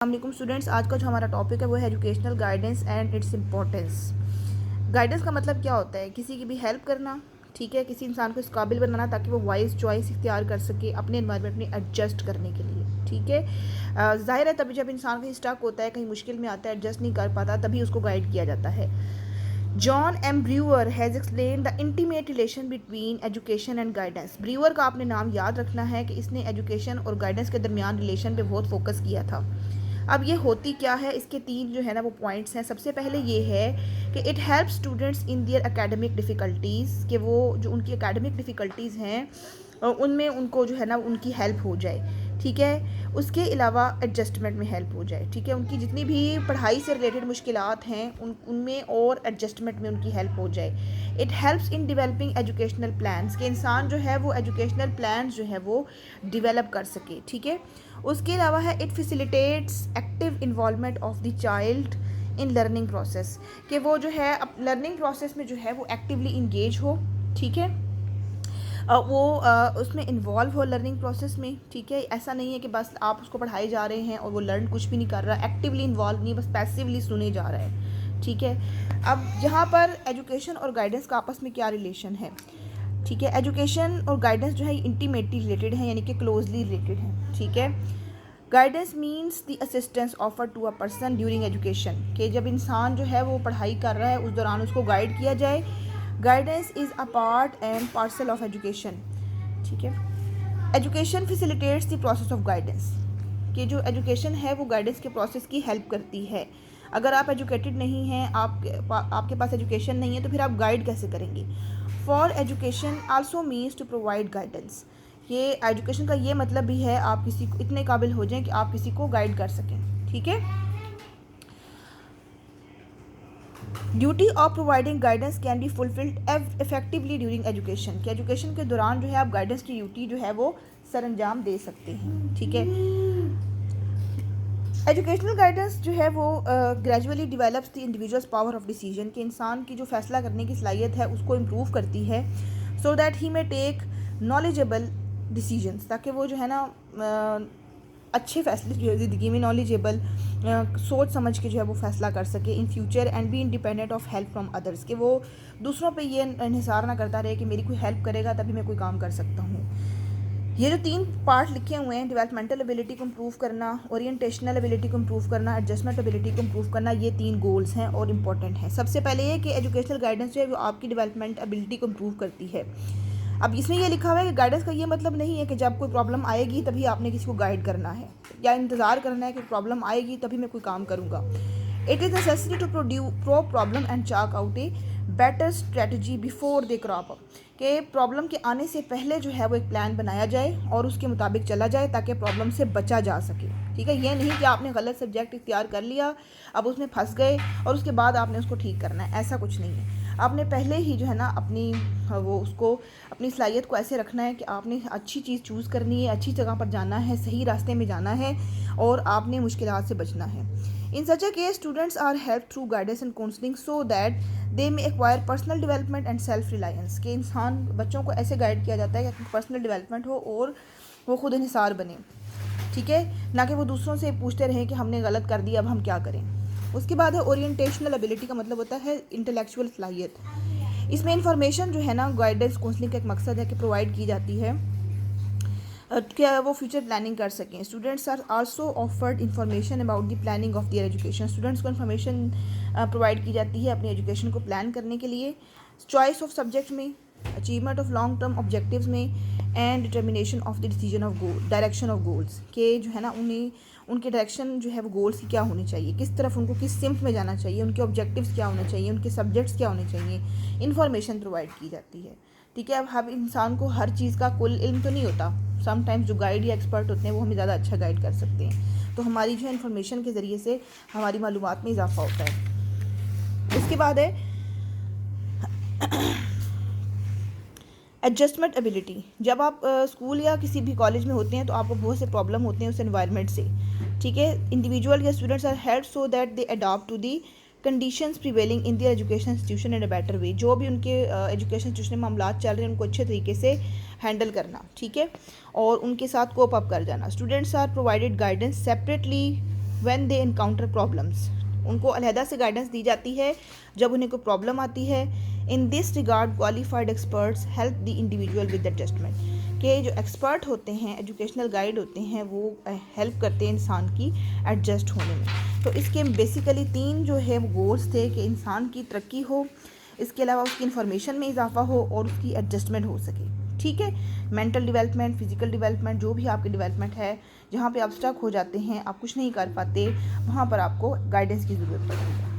अस्सलाम स्टूडेंट्स, आज का जो हमारा टॉपिक है वो है educational guidance and its importance. Guidance का मतलब क्या होता है? किसी की भी हेल्प करना, ठीक है, किसी इंसान को इस काबिल बनाना ताकि वो वाइज चॉइस इख्तियार कर सके अपने एनवायरनमेंट में एडजस्ट करने के लिए, ठीक है। जाहिर है तभी जब इंसान कहीं स्टक होता है, कहीं मुश्किल में आता है, एडजस्ट नहीं कर पाता, तभी उसको गाइड किया जाता है। John M Brewer has explain the intimate relation between education and guidance. Brewer का आपने नाम याद रखना है कि इसने एजुकेशन और गाइडेंस के दरमियान रिलेशन पे बहुत फोकस किया था। अब ये होती क्या है, इसके तीन जो है ना वो पॉइंट्स हैं। सबसे पहले ये है कि it help students in their academic difficulties, कि वो जो उनकी एकेडमिक डिफ़िकल्टीज़ हैं उनमें उनको जो है ना उनकी हेल्प हो जाए, ठीक है। उसके अलावा एडजस्टमेंट में हेल्प हो जाए, ठीक है। उनकी जितनी भी पढ़ाई से रिलेटेड मुश्किलात हैं उनमें और एडजस्टमेंट में उनकी हेल्प हो जाए। It helps in developing educational plans, कि इंसान जो है वो एजुकेशनल प्लान्स जो है वो डिवेलप कर सके, ठीक है। उसके अलावा है it facilitates active involvement of the child in learning process, कि वो जो है अब लर्निंग प्रोसेस में जो है वो एक्टिवली इंगेज हो, ठीक है। वो उसमें इन्वॉल्व हो लर्निंग प्रोसेस में, ठीक है। ऐसा नहीं है कि बस आप उसको पढ़ाए जा रहे हैं और वो लर्न कुछ भी नहीं कर रहा, एक्टिवली इन्वॉल्व नहीं, बस पैसिवली सुने जा रहा है, ठीक है। अब यहाँ पर एजुकेशन और गाइडेंस का आपस में क्या रिलेशन है, ठीक है। एजुकेशन और गाइडेंस जो है इंटीमेटली रिलेटेड है, यानी कि क्लोजली रिलेटेड है, ठीक है। Guidance means the assistance offer to a person during education, कि जब इंसान जो है वो पढ़ाई कर रहा है उस दौरान उसको गाइड किया जाए। Guidance is a part and parcel of education, ठीक है। Education facilitates the process of guidance, कि जो एजुकेशन है वो गाइडेंस के प्रोसेस की हेल्प करती है। अगर आप एजुकेटेड नहीं हैं, आपके पास एजुकेशन नहीं है, तो फिर आप गाइड कैसे करेंगे? For education also means to provide guidance, ये एजुकेशन का ये मतलब भी है आप किसी को इतने काबिल हो जाएं कि आप किसी को गाइड कर सकें, ठीक है। Duty of providing guidance can be fulfilled effectively during education, कि एजुकेशन के दौरान जो है आप गाइडेंस की ड्यूटी जो है वो सरअंजाम दे सकते हैं, ठीक है। एजुकेशनल गाइडेंस जो है वो gradually develops the individuals power of decision, कि इंसान की जो फैसला करने की सलाहियत है उसको इम्प्रूव करती है, so that he may take knowledgeable decisions, ताकि वो जो है ना अच्छे फैसले जो है ज़िंदगी में नॉलेजेबल सोच समझ के जो है वो फ़ैसला कर सके in future, and be independent of help from others, कि वो दूसरों पे ये इन्हिसार ना करता रहे कि मेरी कोई हेल्प करेगा तभी मैं कोई काम कर सकता हूँ। ये जो तीन पार्ट लिखे हुए हैं, डेवलपमेंटल एबिलिटी को इम्प्रूव करना, ओरिएंटेशनल एबिलिटी को इम्प्रूव करना, एडजस्टमेंट एबिलिटी को इम्प्रूव करना, ये तीन गोल्स हैं और इम्पॉर्टेंट हैं। सबसे पहले ये कि एजुकेशनल गाइडेंस जो है वो आपकी डेवलपमेंट एबिलिटी को इम्प्रूव करती है। अब इसमें ये लिखा हुआ है कि गाइडेंस का ये मतलब नहीं है कि जब कोई प्रॉब्लम आएगी तभी आपने किसी को गाइड करना है या इंतज़ार करना है कि प्रॉब्लम आएगी तभी मैं कोई काम करूँगा। It is necessary to pro problem and chalk out a better strategy before they crop up, कि प्रॉब्लम के आने से पहले जो है वो एक प्लान बनाया जाए और उसके मुताबिक चला जाए ताकि प्रॉब्लम से बचा जा सके, ठीक है। ये नहीं कि आपने गलत सब्जेक्ट इख्तियार कर लिया, अब उसमें फंस गए और उसके बाद आपने उसको ठीक करना है, ऐसा कुछ नहीं है। आपने पहले ही जो है ना अपनी सलाहियत को ऐसे रखना है कि आपने अच्छी चीज़ चूज़ करनी है, अच्छी जगह पर जाना है, सही रास्ते में जाना है और आपने मुश्किलात से बचना है। In such a case students are help through guidance and counselling so that they may acquire personal development and self reliance, के इंसान बच्चों को ऐसे गाइड किया जाता है कि पर्सनल डेवलपमेंट हो और वो खुद इन्हिसार बने, ठीक है, ना कि वो दूसरों से पूछते रहें कि हमने गलत कर दिया अब हम क्या करें। उसके बाद है ओरिएंटेशनल एबिलिटी, का मतलब होता है इंटेलेक्चुअल सलाहियत। इसमें इंफॉर्मेशन जो है ना गाइडेंस काउंसलिंग का एक मकसद है कि प्रोवाइड की जाती है क्या वो फ्यूचर प्लानिंग कर सकें। Students are also offered information about the planning of their education, students को इन्फॉर्मेशन प्रोवाइड की जाती है अपनी एजुकेशन को प्लान करने के लिए, चॉइस ऑफ सब्जेक्ट में, achievement of long term objectives में, and determination of the decision of goal direction of goals, के जो है ना उन्हें उनके डायरेक्शन जो है वो गोल्स की क्या होनी चाहिए, किस तरफ उनको किस सिम्त में जाना चाहिए, उनके ऑब्जेक्टिव्स क्या होने चाहिए, उनके सब्जेक्ट्स क्या होने चाहिए, इन्फॉर्मेशन प्रोवाइड की जाती है, ठीक है। अब हर इंसान को हर चीज़ का कुल इल्म तो नहीं होता, समटाइम्स जो गाइड या एक्सपर्ट होते हैं वो हमें ज़्यादा अच्छा गाइड कर सकते हैं, तो हमारी जो है इन्फॉर्मेशन के ज़रिए से हमारी मालूमात में इजाफा होता है। उसके बाद है एडजस्टमेंट एबिलिटी। जब आप स्कूल या किसी भी कॉलेज में होते हैं तो आपको बहुत से प्रॉब्लम होते हैं उस एनवायरनमेंट से, ठीक है। इंडिविजुअल या students are help so that they adopt to the conditions prevailing in their education institution in a better way, जो भी उनके एजुकेशन इंस्टीट्यूशन में मामला चल रहे हैं उनको अच्छे तरीके से हैंडल करना, ठीक है, और उनके साथ कोप अप कर जाना। Students are provided guidance separately when they encounter problems, उनको अलहदा से गाइडेंस दी जाती है जब उन्हें कोई प्रॉब्लम आती है। In this regard qualified experts help the individual with adjustment, के जो एक्सपर्ट होते हैं, एजुकेशनल गाइड होते हैं, वो हेल्प करते हैं इंसान की एडजस्ट होने में। तो इसके बेसिकली 3 जो है वो गोल्स थे कि इंसान की तरक्की हो, इसके अलावा उसकी इन्फॉर्मेशन में इजाफा हो और उसकी एडजस्टमेंट हो सके। ठीक है, मेंटल डेवलपमेंट, फिजिकल डेवलपमेंट, जो भी आपकी डेवलपमेंट है, जहाँ पे आप स्टक हो जाते हैं, आप कुछ नहीं कर पाते, वहाँ पर आपको गाइडेंस की ज़रूरत पड़ती है।